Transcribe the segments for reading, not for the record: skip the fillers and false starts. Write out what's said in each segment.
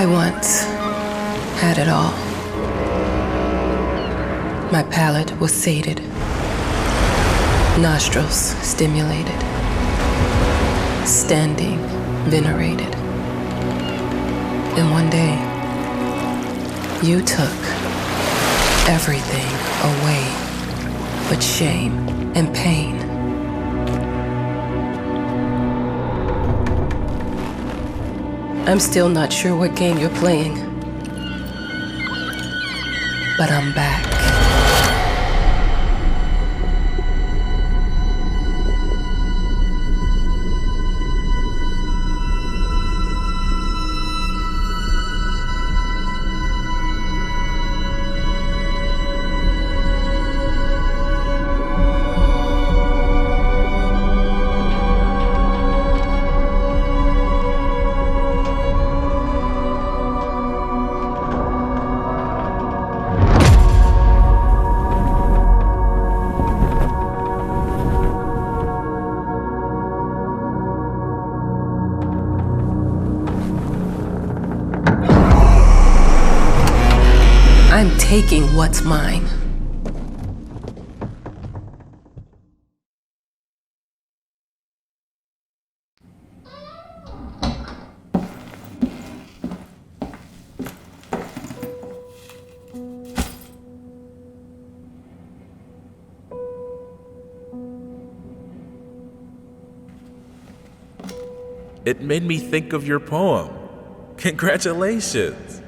I once had it all. My palate was sated, nostrils stimulated, standing venerated. And one day, you took everything away but shame and pain. I'm still not sure what game you're playing, but I'm back. I'm taking what's mine. It made me think of your poem. Congratulations!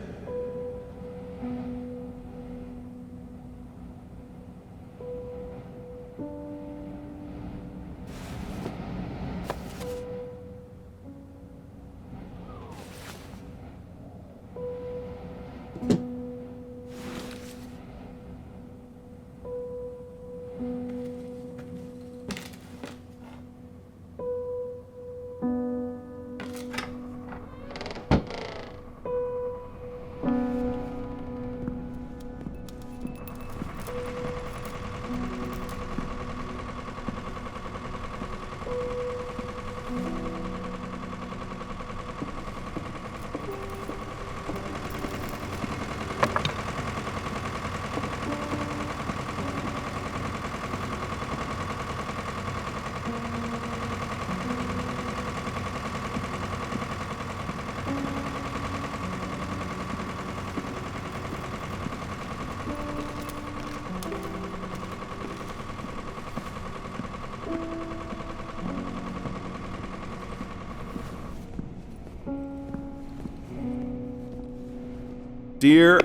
Dear,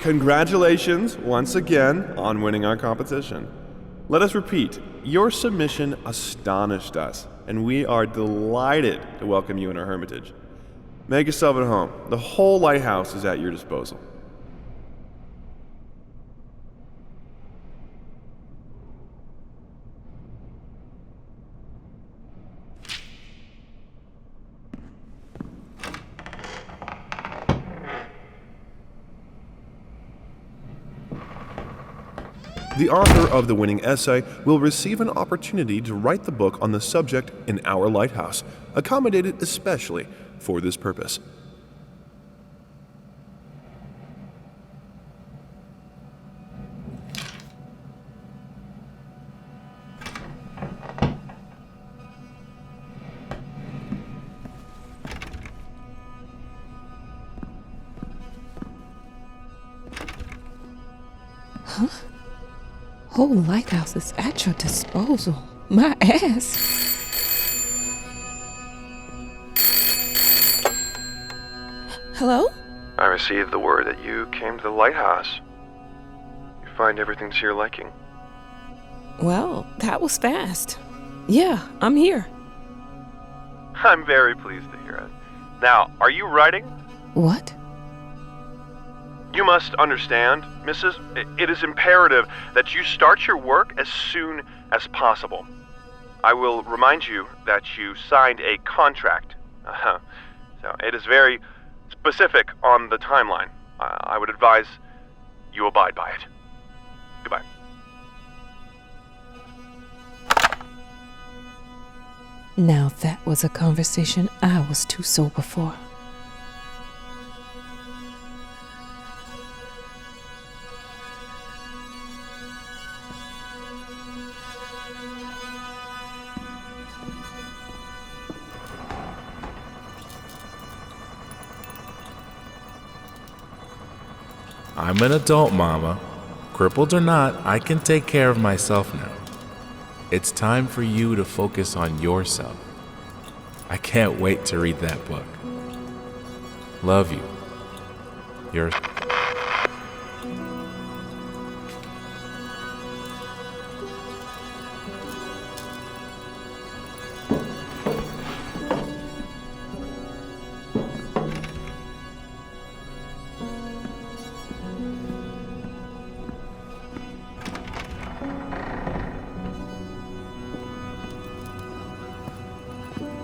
congratulations once again on winning our competition. Let us repeat, your submission astonished us, and we are delighted to welcome you in our hermitage. Make yourself at home. The whole lighthouse is at your disposal. The author of the winning essay will receive an opportunity to write the book on the subject in our lighthouse, accommodated especially for this purpose. Huh? Whole lighthouse is at your disposal. My ass. Hello? I received the word that you came to the lighthouse. You find everything to your liking. Well, that was fast. Yeah, I'm here. I'm very pleased to hear it. Now, are you writing? What? You must understand, Mrs., it is imperative that you start your work as soon as possible. I will remind you that you signed a contract. So it is very specific on the timeline. I would advise you abide by it. Goodbye. Now that was a conversation I was too sober for. I'm an adult, Mama. Crippled or not, I can take care of myself now. It's time for you to focus on yourself. I can't wait to read that book. Love you. Your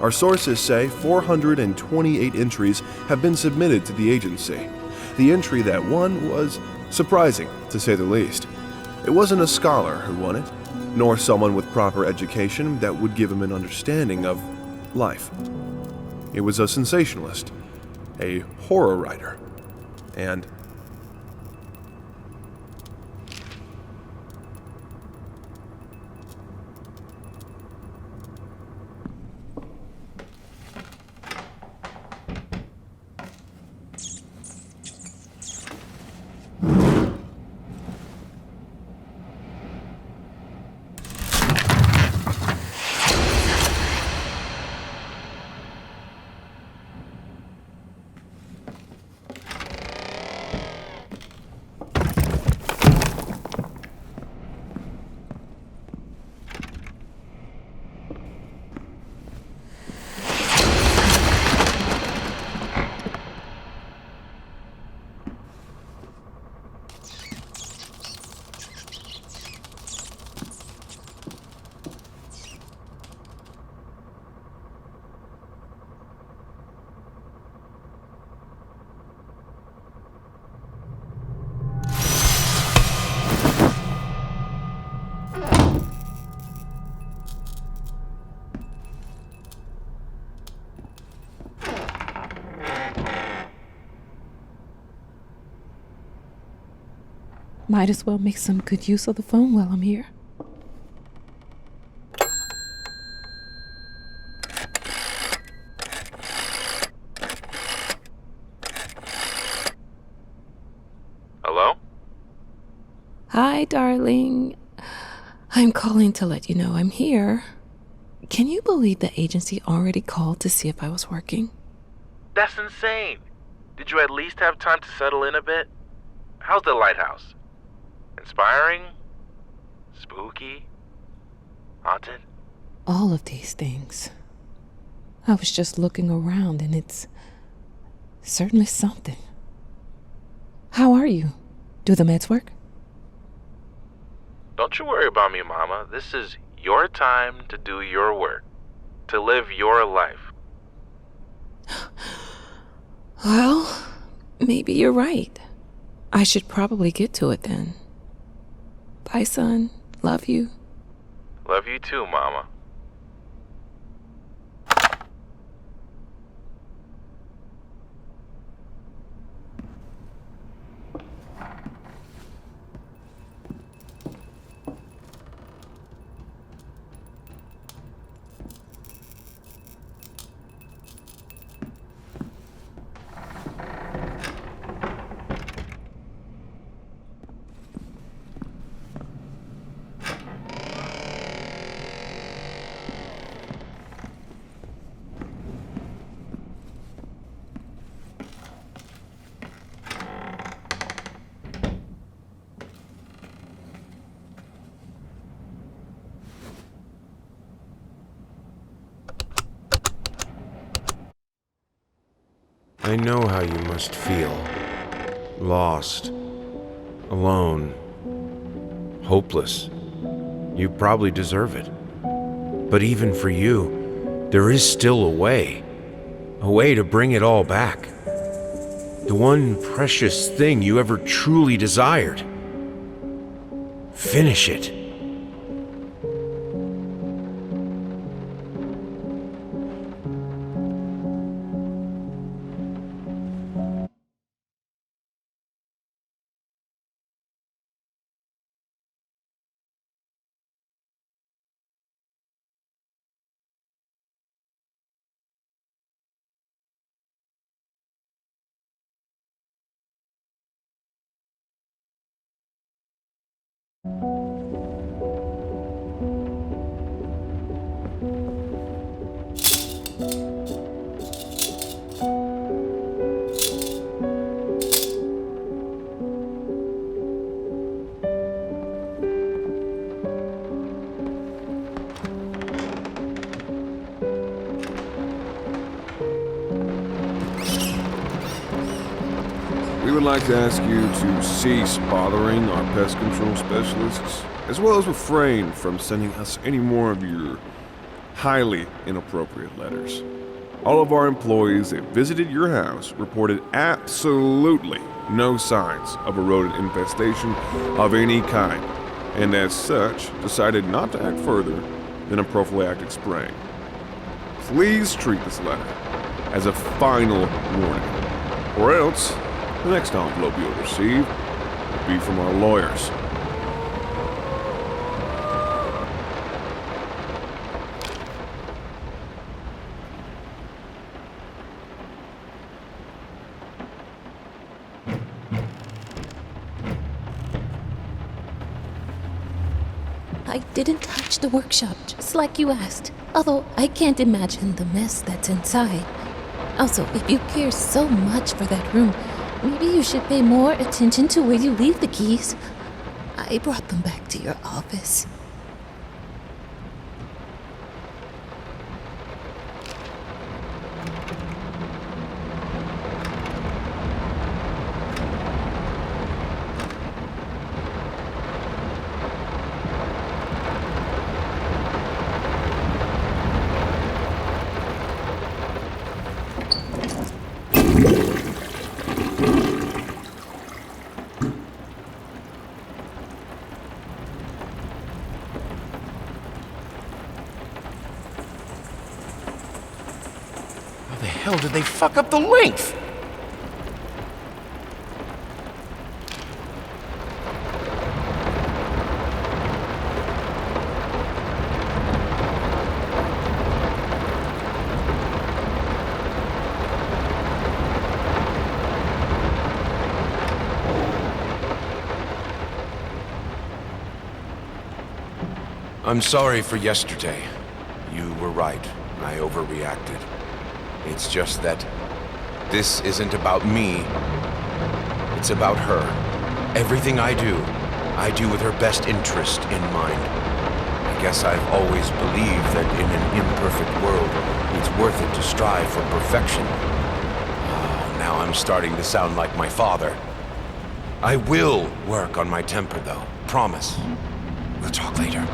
Our sources say 428 entries have been submitted to the agency. The entry that won was surprising, to say the least. It wasn't a scholar who won it, nor someone with proper education that would give him an understanding of life. It was a sensationalist, a horror writer, and Might as well make some good use of the phone while I'm here. Hello? Hi, darling. I'm calling to let you know I'm here. Can you believe the agency already called to see if I was working? That's insane. Did you at least have time to settle in a bit? How's the lighthouse? Inspiring? Spooky? Haunted? All of these things. I was just looking around and it's certainly something. How are you? Do the meds work? Don't you worry about me, Mama. This is your time to do your work, to live your life. Well, maybe you're right. I should probably get to it then. Bye, son. Love you. Love you too, Mama. I know how you must feel. Lost. Alone. Hopeless. You probably deserve it. But even for you, there is still a way. A way to bring it all back. The one precious thing you ever truly desired. Finish it. We would like to ask you to cease bothering our pest control specialists, as well as refrain from sending us any more of your highly inappropriate letters. All of our employees that visited your house reported absolutely no signs of a rodent infestation of any kind, and as such, decided not to act further than a prophylactic spraying. Please treat this letter as a final warning, or else the next envelope you'll receive will be from our lawyers. I didn't touch the workshop, just like you asked. Although I can't imagine the mess that's inside. Also, if you care so much for that room, maybe you should pay more attention to where you leave the keys. I brought them back to your office. How the hell did they fuck up the length? I'm sorry for yesterday. You were right. I overreacted. It's just that this isn't about me. It's about her. Everything I do with her best interest in mind. I guess I've always believed that in an imperfect world, it's worth it to strive for perfection. Oh, now I'm starting to sound like my father. I will work on my temper, though. Promise. We'll talk later.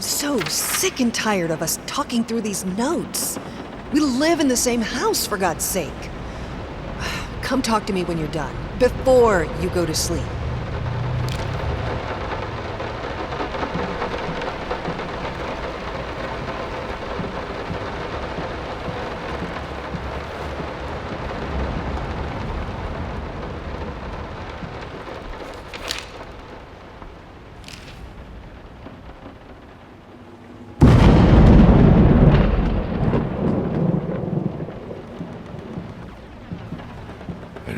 So sick and tired of us talking through these notes. We live in the same house, for God's sake. Come talk to me when you're done, before you go to sleep.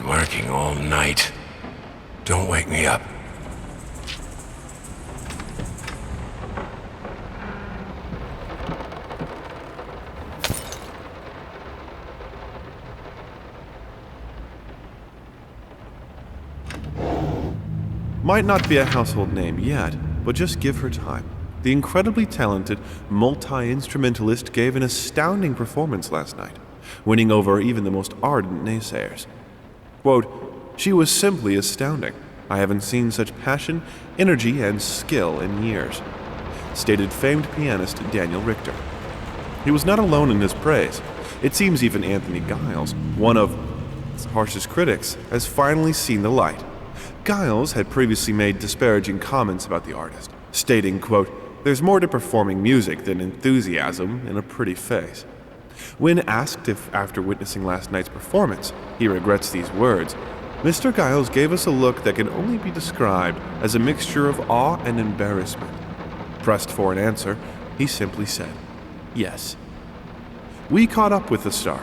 Working all night. Don't wake me up. Might not be a household name yet, but just give her time. The incredibly talented multi-instrumentalist gave an astounding performance last night, winning over even the most ardent naysayers. Quote, "She was simply astounding. I haven't seen such passion, energy, and skill in years," stated famed pianist Daniel Richter. He was not alone in his praise. It seems even Anthony Giles, one of its harshest critics, has finally seen the light. Giles had previously made disparaging comments about the artist, stating, quote, "There's more to performing music than enthusiasm in a pretty face." When asked if, after witnessing last night's performance, he regrets these words, Mr. Giles gave us a look that can only be described as a mixture of awe and embarrassment. Pressed for an answer, he simply said, "Yes." We caught up with the star.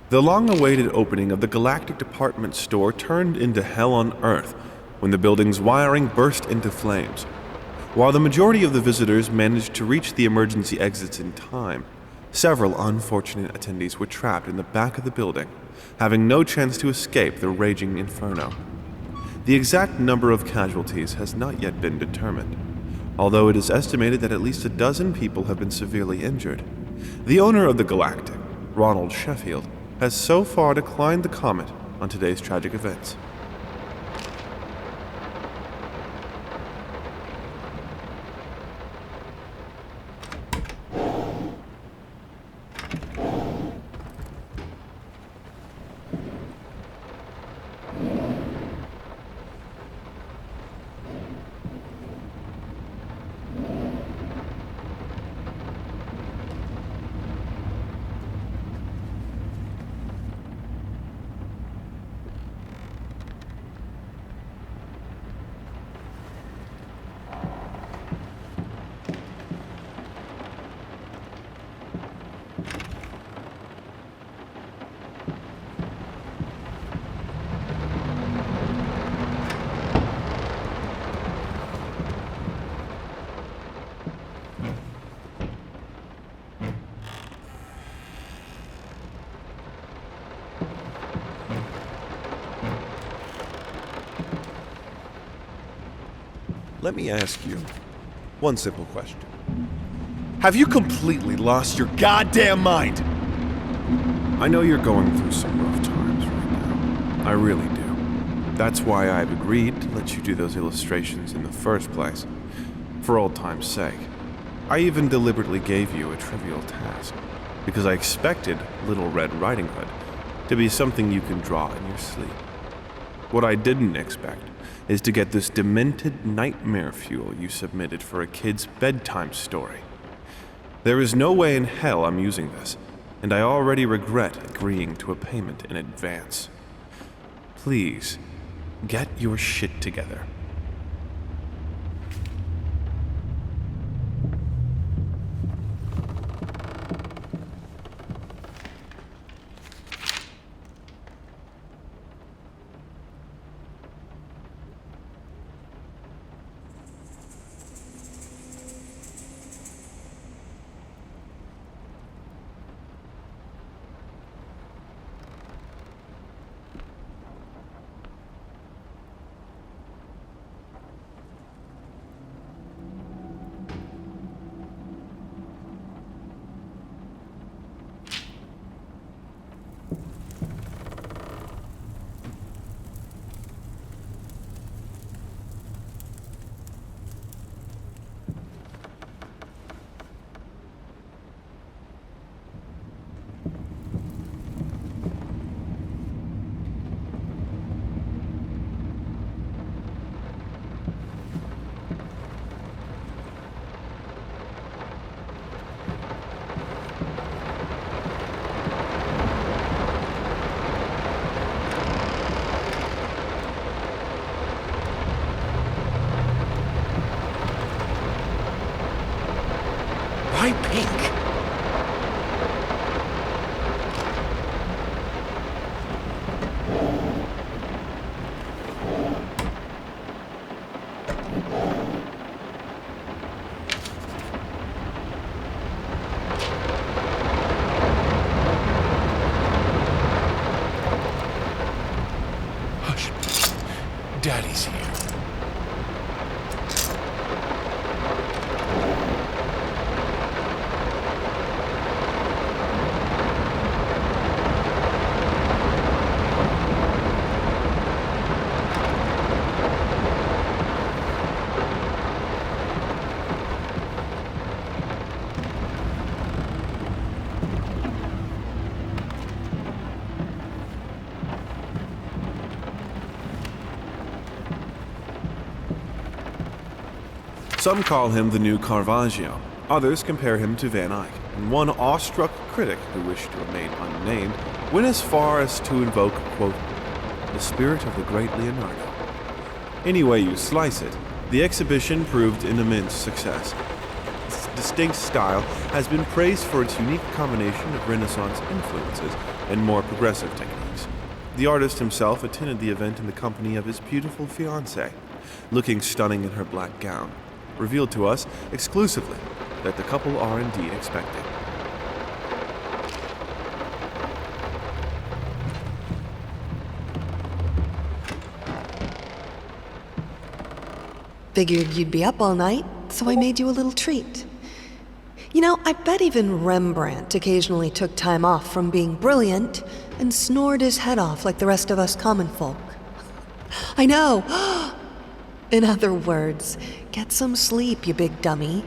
The long-awaited opening of the Galactic Department store turned into hell on Earth when the building's wiring burst into flames. While the majority of the visitors managed to reach the emergency exits in time, several unfortunate attendees were trapped in the back of the building, having no chance to escape the raging inferno. The exact number of casualties has not yet been determined, although it is estimated that at least a dozen people have been severely injured. The owner of the Galactic, Ronald Sheffield, has so far declined to comment on today's tragic events. Let me ask you one simple question. Have you completely lost your goddamn mind? I know you're going through some rough times right now. I really do. That's why I've agreed to let you do those illustrations in the first place, for old time's sake. I even deliberately gave you a trivial task, because I expected Little Red Riding Hood to be something you can draw in your sleep. What I didn't expect is to get this demented nightmare fuel you submitted for a kid's bedtime story. There is no way in hell I'm using this, and I already regret agreeing to a payment in advance. Please, get your shit together. Some call him the new Caravaggio. Others compare him to Van Eyck. And one awestruck critic who wished to remain unnamed went as far as to invoke, quote, the spirit of the great Leonardo. Any way you slice it, the exhibition proved an immense success. Its distinct style has been praised for its unique combination of Renaissance influences and more progressive techniques. The artist himself attended the event in the company of his beautiful fiancée, looking stunning in her black gown, revealed to us exclusively that the couple are indeed expecting. Figured you'd be up all night, so I made you a little treat. You know, I bet even Rembrandt occasionally took time off from being brilliant and snored his head off like the rest of us common folk. I know! In other words, get some sleep, you big dummy.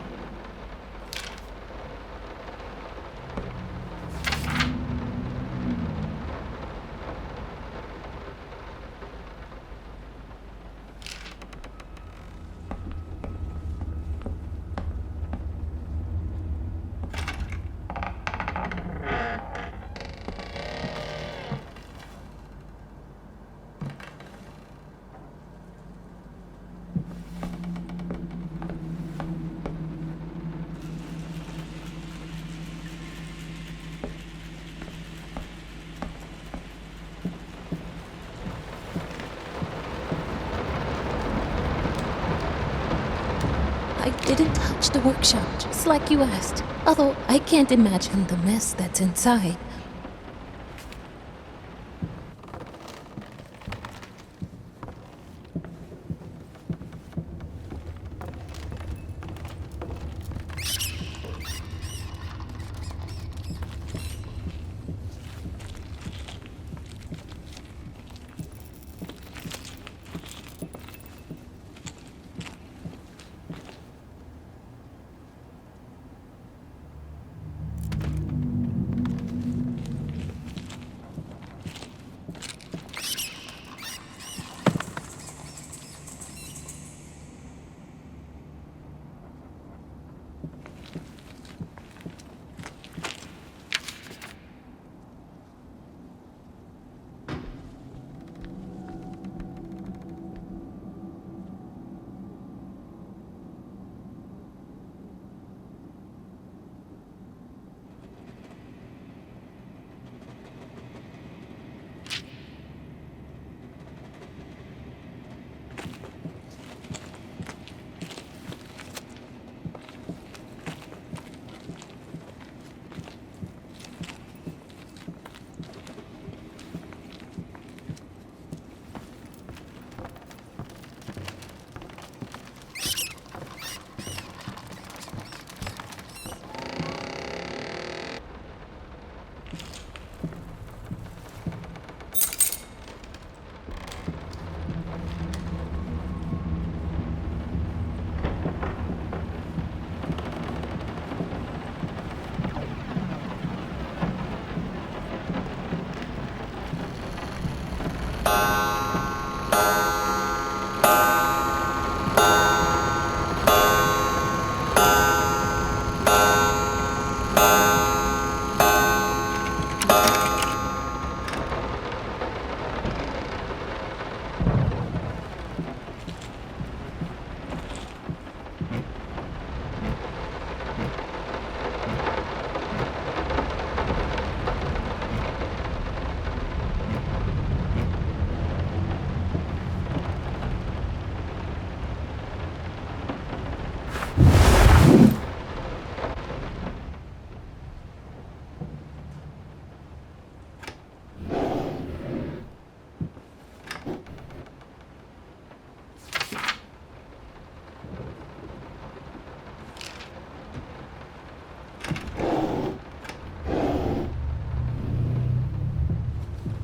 I didn't touch the workshop, just like you asked. Although I can't imagine the mess that's inside.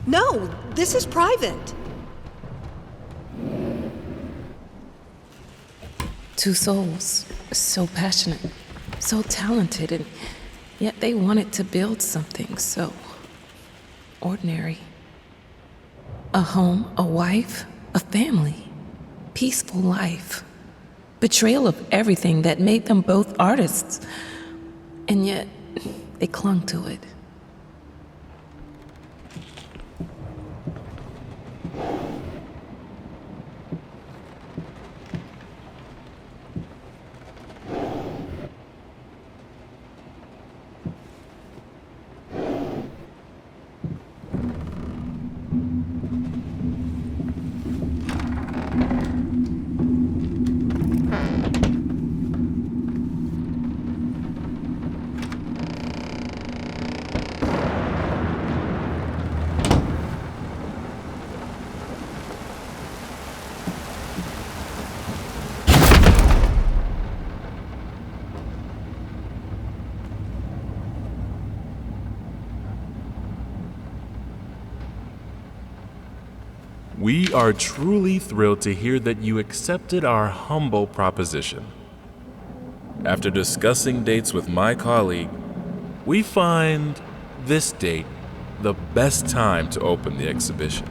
No, this is private. Two souls, so passionate, so talented, and yet they wanted to build something so ordinary. A home, a wife, a family, peaceful life. Betrayal of everything that made them both artists. And yet, they clung to it. We are truly thrilled to hear that you accepted our humble proposition. After discussing dates with my colleague, we find this date the best time to open the exhibition.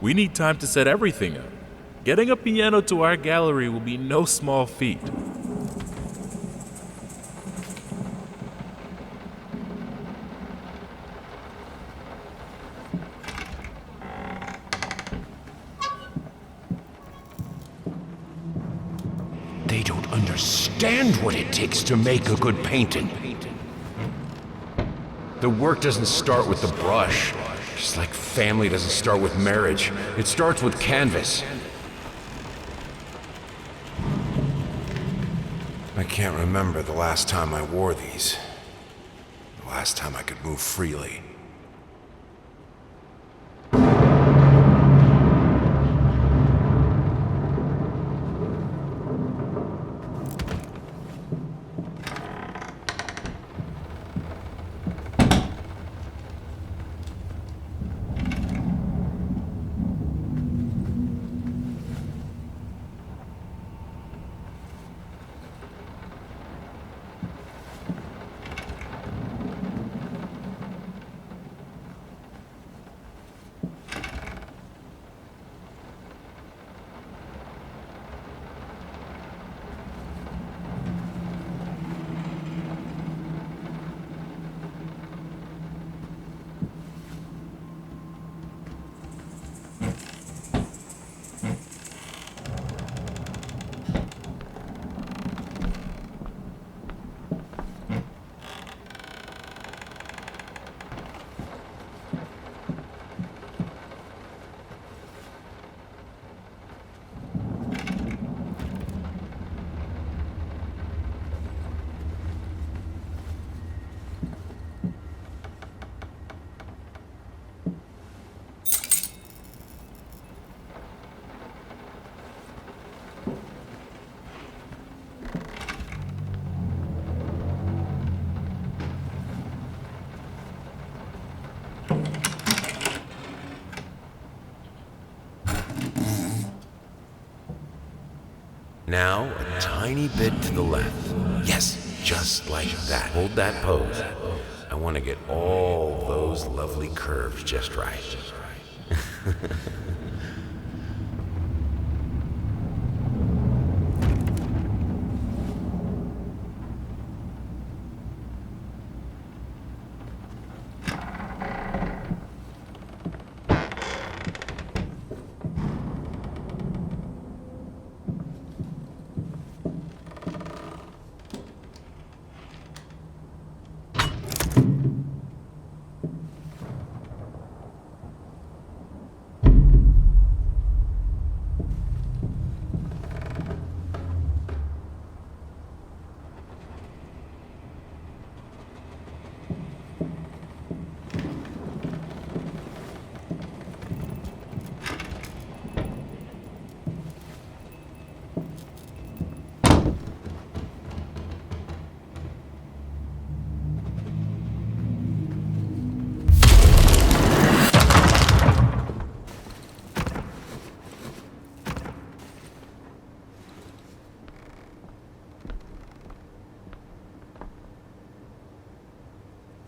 We need time to set everything up. Getting a piano to our gallery will be no small feat. They don't understand what it takes to make a good painting. The work doesn't start with the brush, just like family doesn't start with marriage. It starts with canvas. I can't remember the last time I wore these. The last time I could move freely. Now, a tiny bit to the left. Yes, just like that. Hold that pose. I want to get all those lovely curves just right.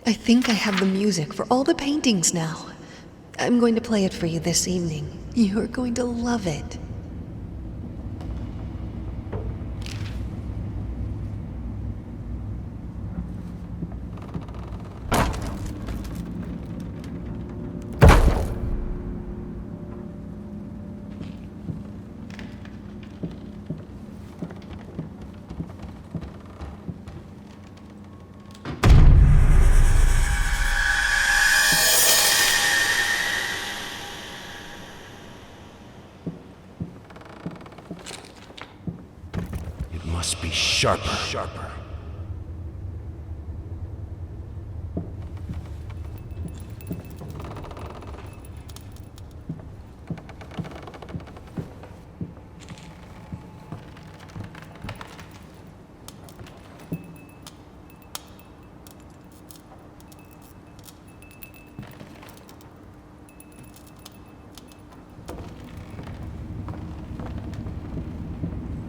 I think I have the music for all the paintings now. I'm going to play it for you this evening. You're going to love it. sharper.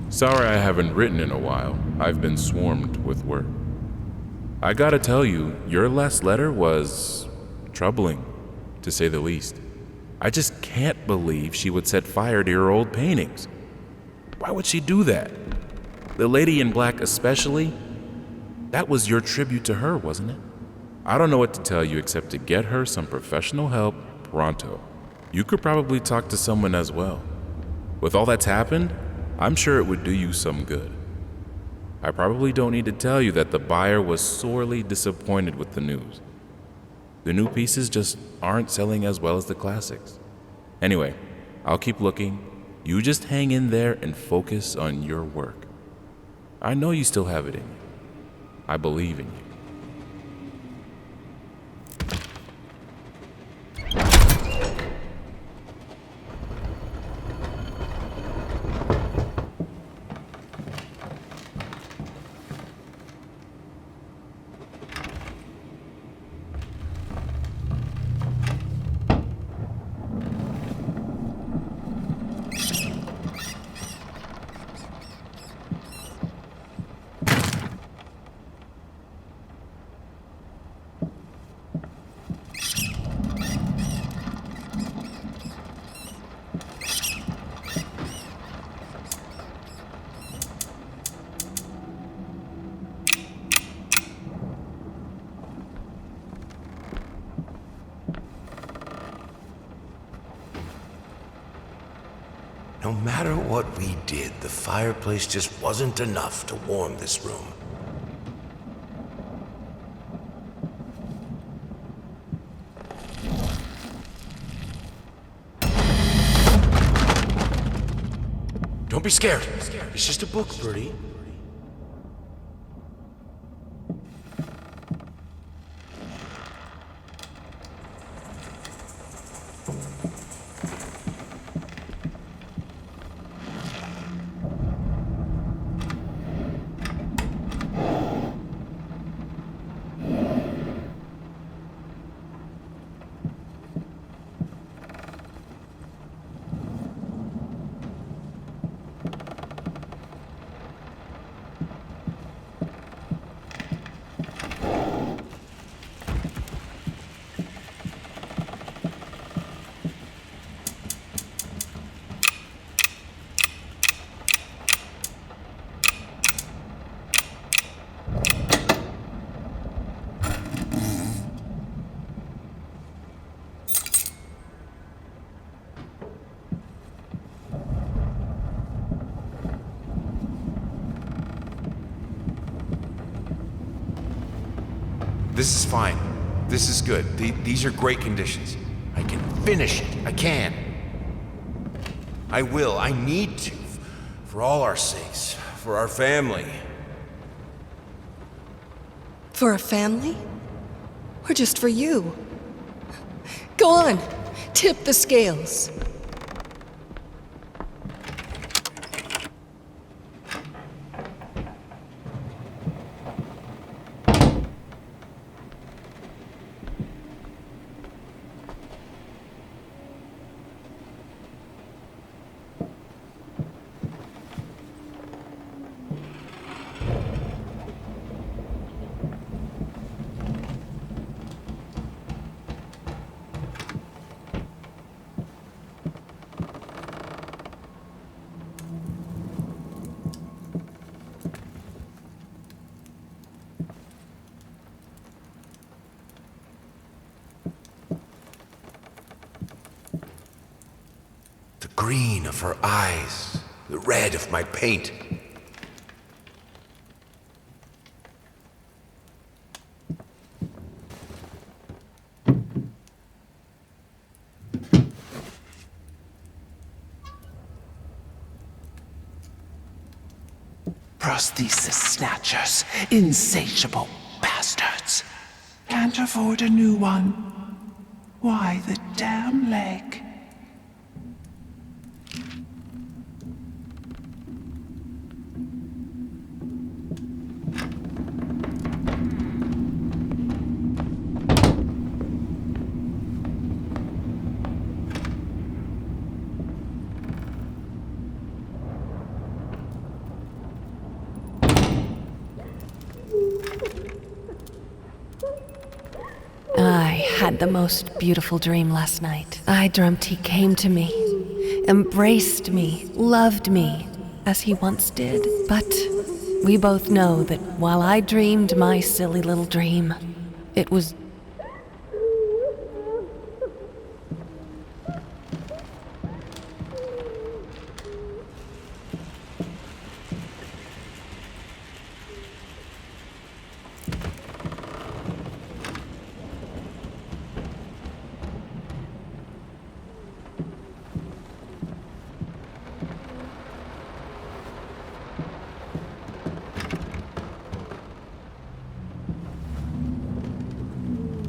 Sorry I haven't written in a while. I've been swarmed with work. I gotta tell you, your last letter was troubling, to say the least. I just can't believe she would set fire to your old paintings. Why would she do that? The lady in black especially? That was your tribute to her, wasn't it? I don't know what to tell you except to get her some professional help pronto. You could probably talk to someone as well. With all that's happened, I'm sure it would do you some good. I probably don't need to tell you that the buyer was sorely disappointed with the news. The new pieces just aren't selling as well as the classics. Anyway, I'll keep looking. You just hang in there and focus on your work. I know you still have it in you. I believe in you. No matter what we did, the fireplace just wasn't enough to warm this room. Don't be scared. It's just a book, Birdie. This is fine. This is good. These are great conditions. I can finish it. I can. I will. I need to. For all our sakes. For our family. For a family? Or just for you? Go on, tip the scales. The green of her eyes, the red of my paint. prosthesis snatchers, insatiable bastards. Can't afford a new one. Why the damn leg? I had the most beautiful dream last night. I dreamt he came to me, embraced me, loved me, as he once did. But we both know that while I dreamed my silly little dream, it was...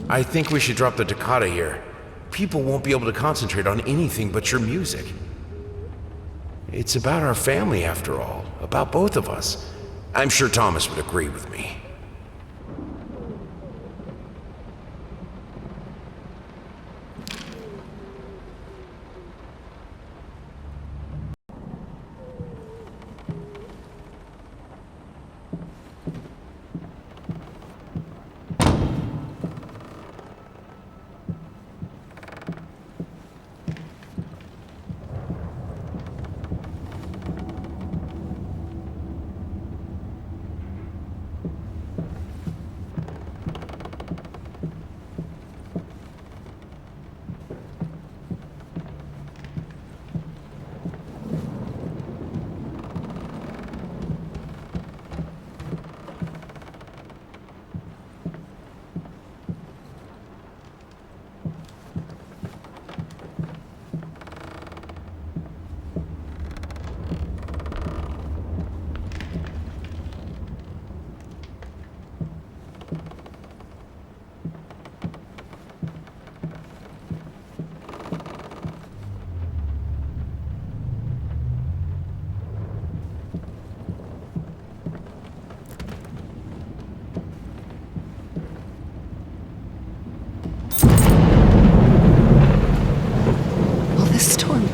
I think we should drop the toccata here. People won't be able to concentrate on anything but your music. It's about our family, after all. About both of us. I'm sure Thomas would agree with me.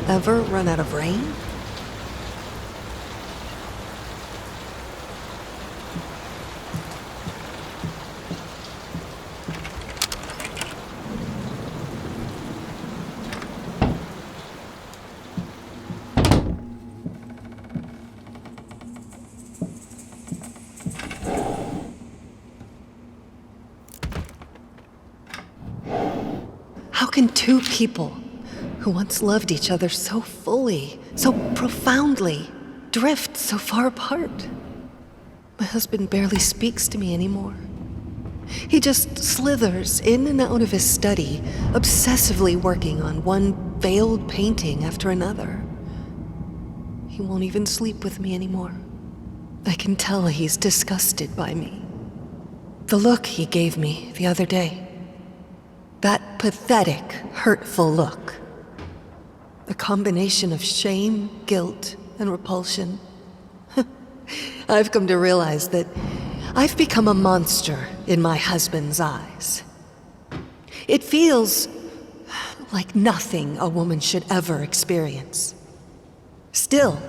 Ever run out of rain? How can two people who once loved each other so fully, so profoundly, drift so far apart? My husband barely speaks to me anymore. He just slithers in and out of his study, obsessively working on one failed painting after another. He won't even sleep with me anymore. I can tell he's disgusted by me. The look he gave me the other day. That pathetic, hurtful look. A combination of shame, guilt, and repulsion. I've come to realize that I've become a monster in my husband's eyes. It feels like nothing a woman should ever experience. Still,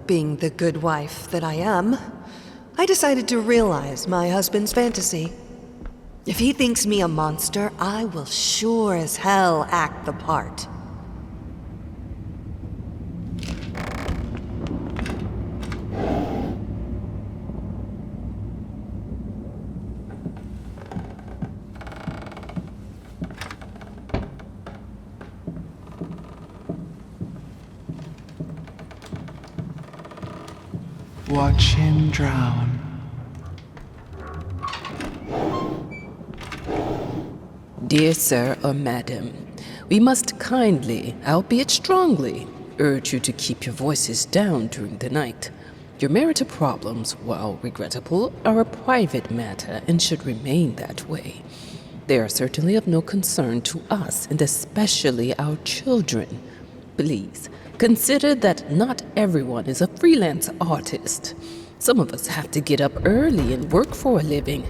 being the good wife that I am, I decided to realize my husband's fantasy. If he thinks me a monster, I will sure as hell act the part. Watch him drown. Dear sir or madam, we must kindly, albeit strongly, urge you to keep your voices down during the night. Your marital problems, while regrettable, are a private matter and should remain that way. They are certainly of no concern to us, and especially our children. Please, consider that not everyone is a freelance artist. Some of us have to get up early and work for a living.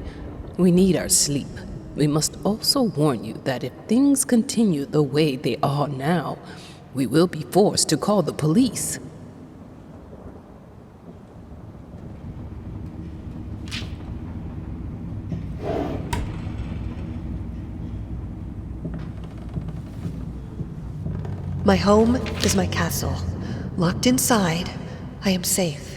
We need our sleep. We must also warn you that if things continue the way they are now, we will be forced to call the police. My home is my castle. Locked inside, I am safe.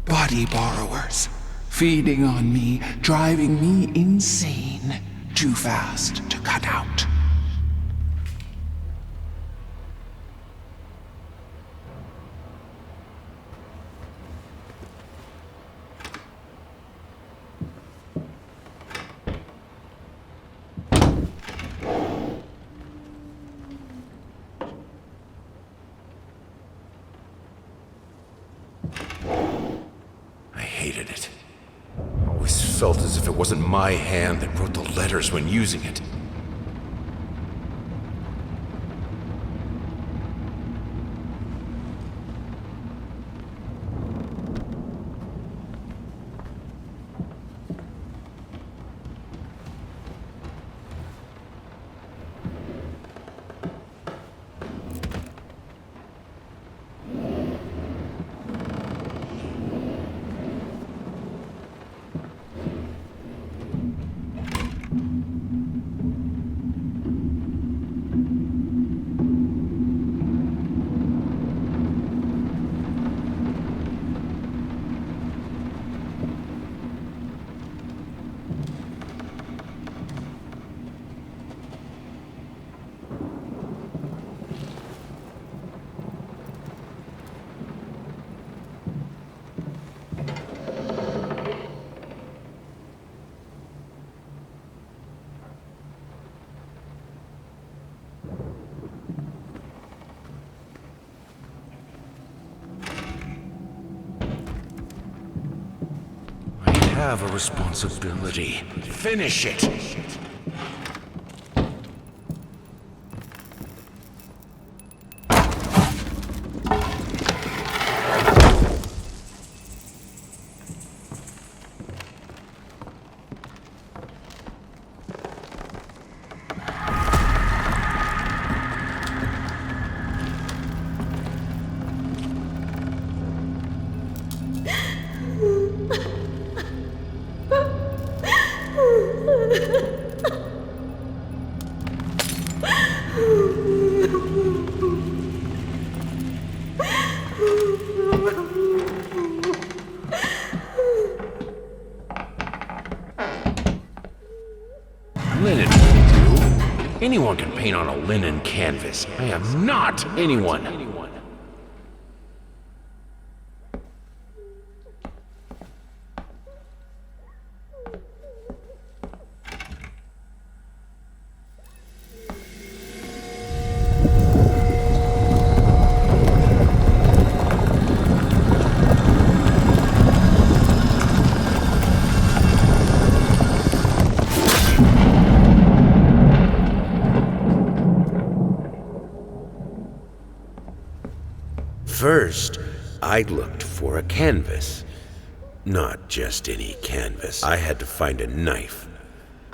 Body borrowers, feeding on me, driving me insane, too fast to cut out. Hated it. Always felt as if it wasn't my hand that wrote the letters when using it. I have a responsibility. Finish it! anyone can paint on a linen canvas. I am not anyone. First, I looked for a canvas. Not just any canvas. I had to find a knife.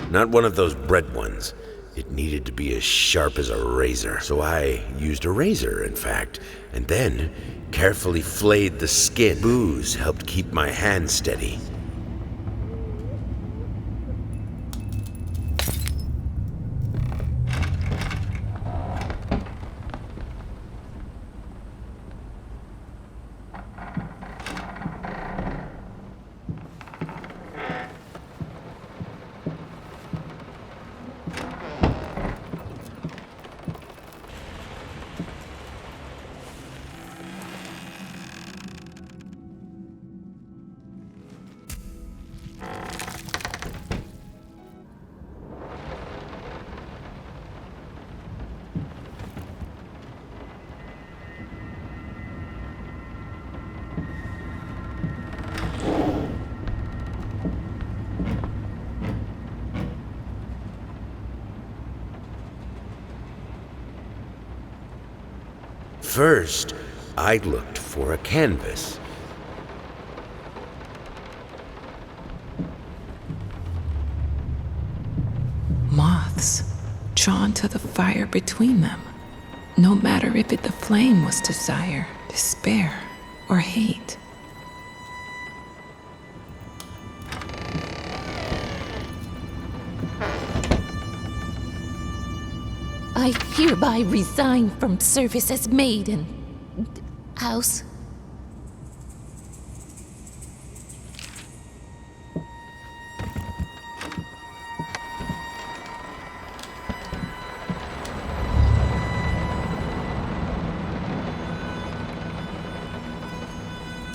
Not one of those bread ones. It needed to be as sharp as a razor. So I used a razor, in fact, and then carefully flayed the skin. Booze helped keep my hand steady. First, I looked for a canvas. Moths, drawn to the fire between them, no matter if the flame was desire, despair, or hate. I hereby resign from service as maid in house.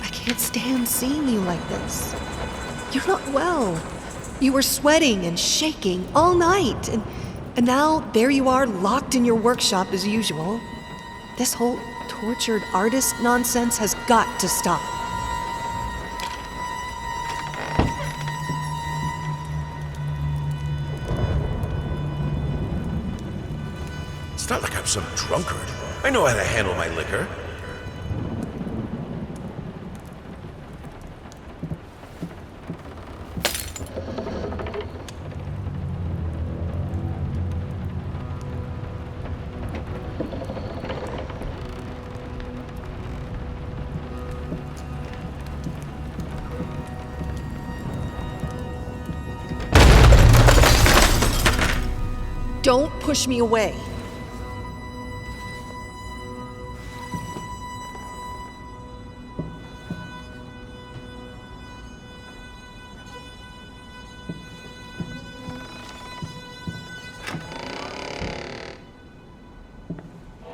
I can't stand seeing you like this. You're not well. You were sweating and shaking all night, and now there you are, locked in your workshop as usual. This whole tortured artist nonsense has got to stop. It's not like I'm some drunkard. I know how to handle my liquor. Don't push me away.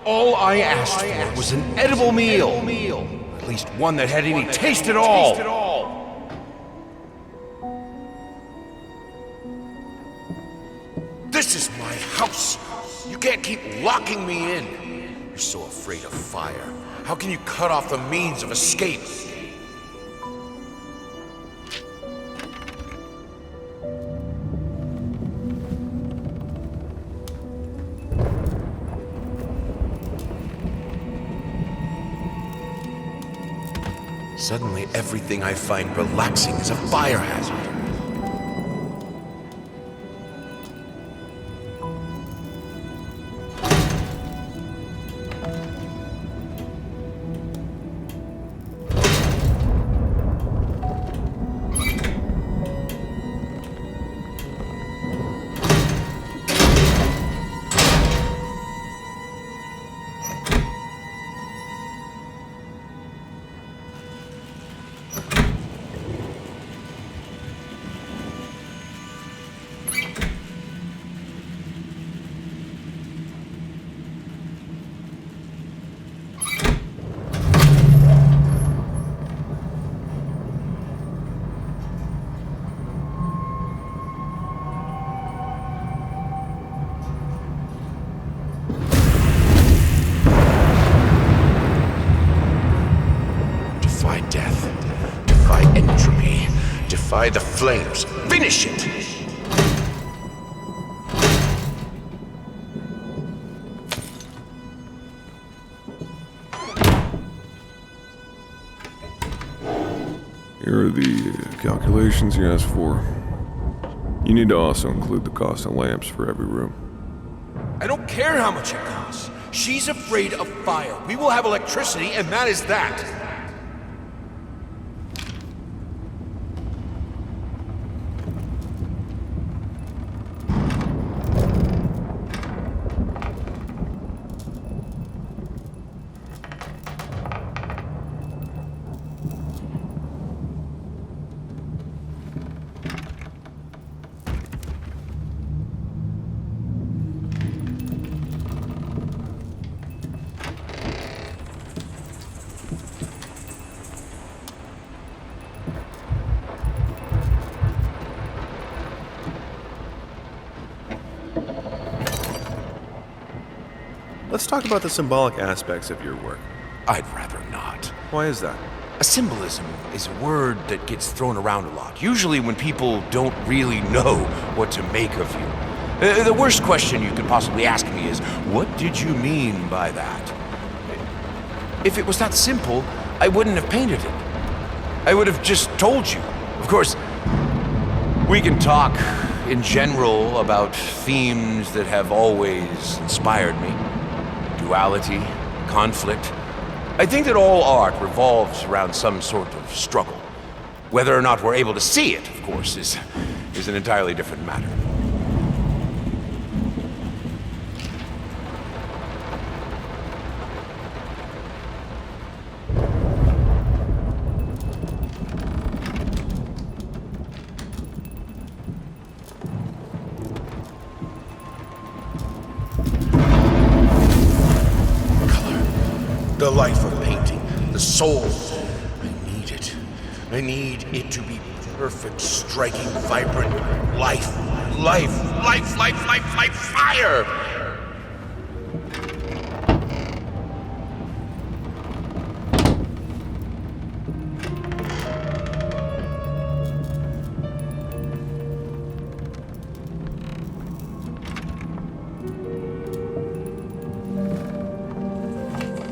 All I asked for was an edible meal. At least one that had any taste at all. This is my house. You can't keep locking me in. You're so afraid of fire. How can you cut off the means of escape? Suddenly, everything I find relaxing is a fire hazard. Defy the flames. Finish it! Here are the calculations you asked for. You need to also include the cost of lamps for every room. I don't care how much it costs. She's afraid of fire. We will have electricity, and that is that. Let's talk about the symbolic aspects of your work. I'd rather not. Why is that? A symbolism is a word that gets thrown around a lot, usually when people don't really know what to make of you. The worst question you could possibly ask me is, what did you mean by that? If it was that simple, I wouldn't have painted it. I would have just told you. Of course, we can talk in general about themes that have always inspired me. Duality, conflict. I think that all art revolves around some sort of struggle. Whether or not we're able to see it, of course, is an entirely different matter. The life of painting, the soul. I need it. I need it to be perfect, striking, vibrant life. Life, life, life, life, life, fire!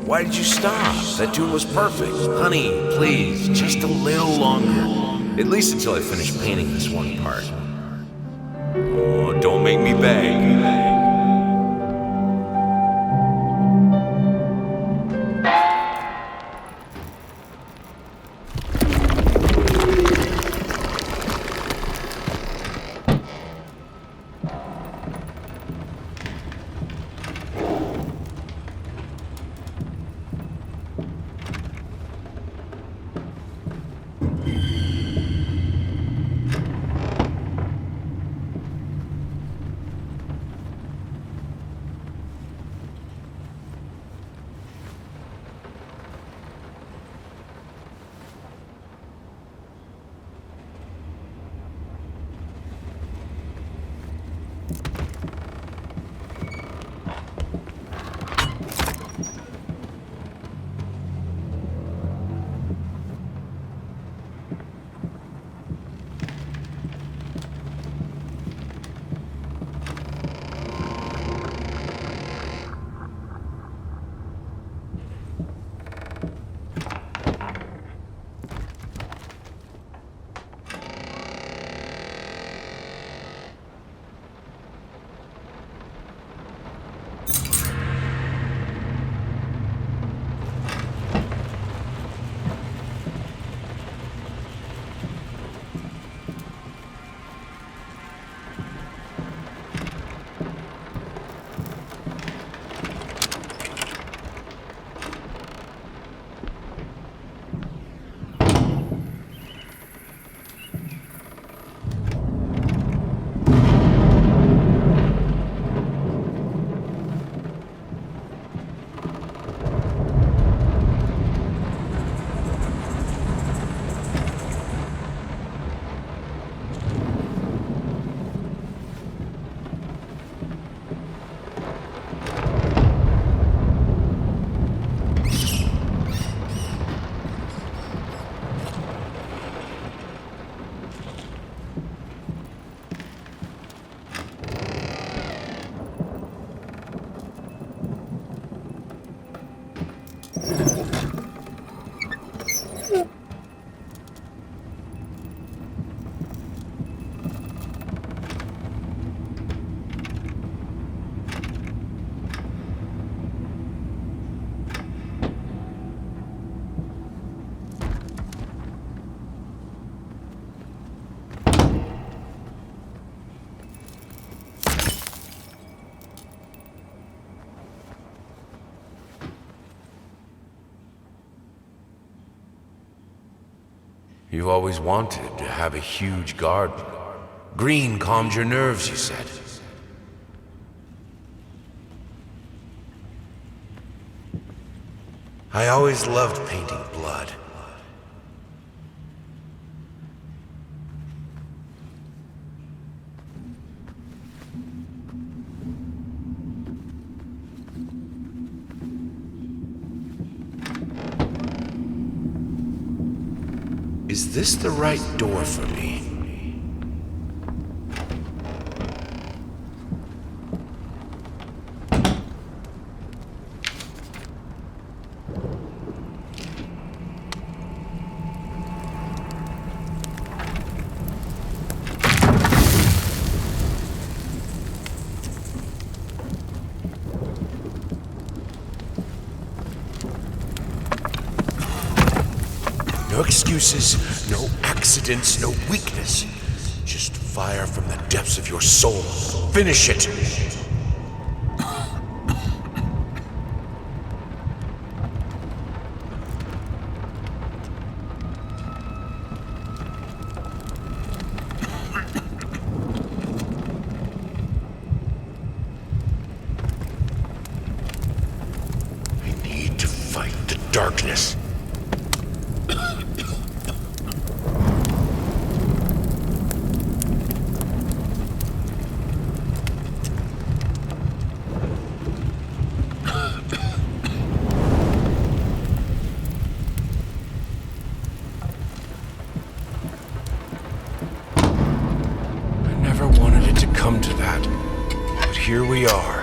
Why did you stop? That tune was perfect. Honey, please, just a little longer. At least until I finish painting this one part. Oh, don't make me beg. You've always wanted to have a huge garden. Green calmed your nerves, you said. I always loved painting blood. Is this the right door for me? No excuses, no accidents, no weakness. Just fire from the depths of your soul. Finish it! I need to fight the darkness. Come to that. But here we are.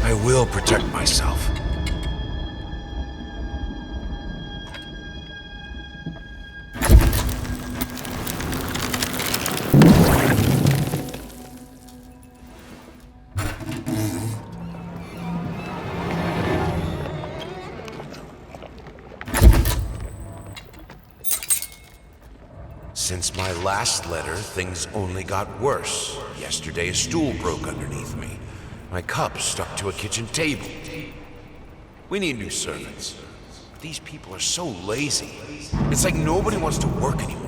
I will protect myself. Since my last letter, things only got worse. Yesterday, a stool broke underneath me. My cup stuck to a kitchen table. We need new servants. These people are so lazy. It's like nobody wants to work anymore.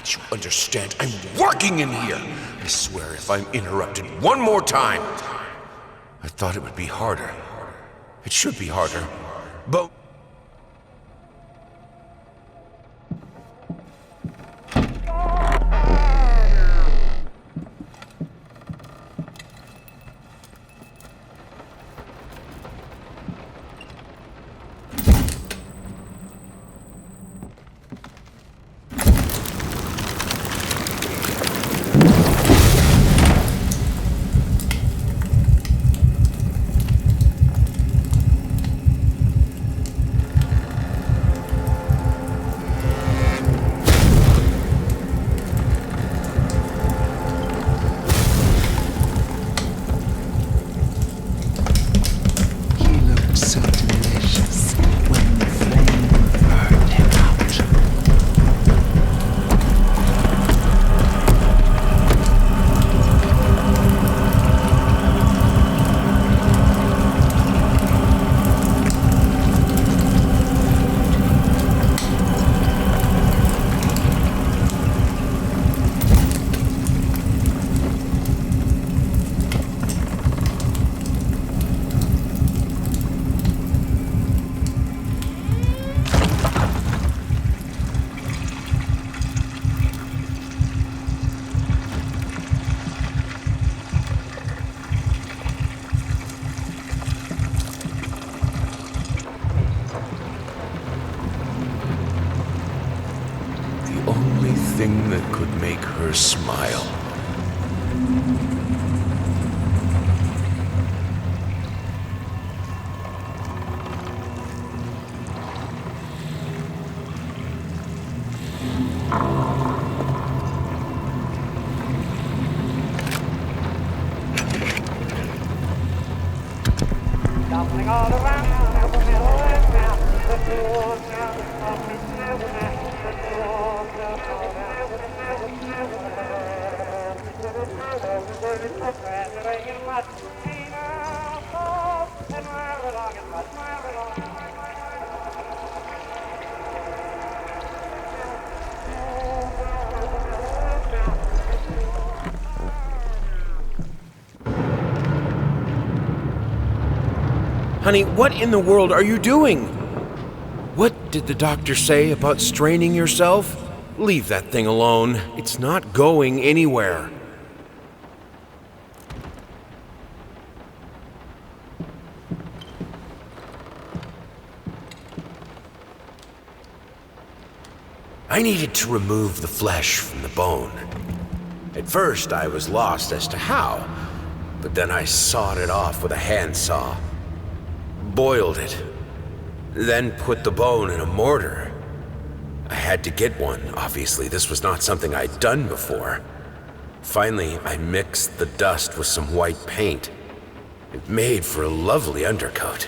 You understand? I'm working in here! I swear if I'm interrupted one more time... I thought it would be harder. It should be harder. But... Honey, what in the world are you doing? What did the doctor say about straining yourself? Leave that thing alone. It's not going anywhere. I needed to remove the flesh from the bone. At first, I was lost as to how, but then I sawed it off with a handsaw. Boiled it, then put the bone in a mortar. I had to get one, obviously. This was not something I'd done before. Finally, I mixed the dust with some white paint. It made for a lovely undercoat.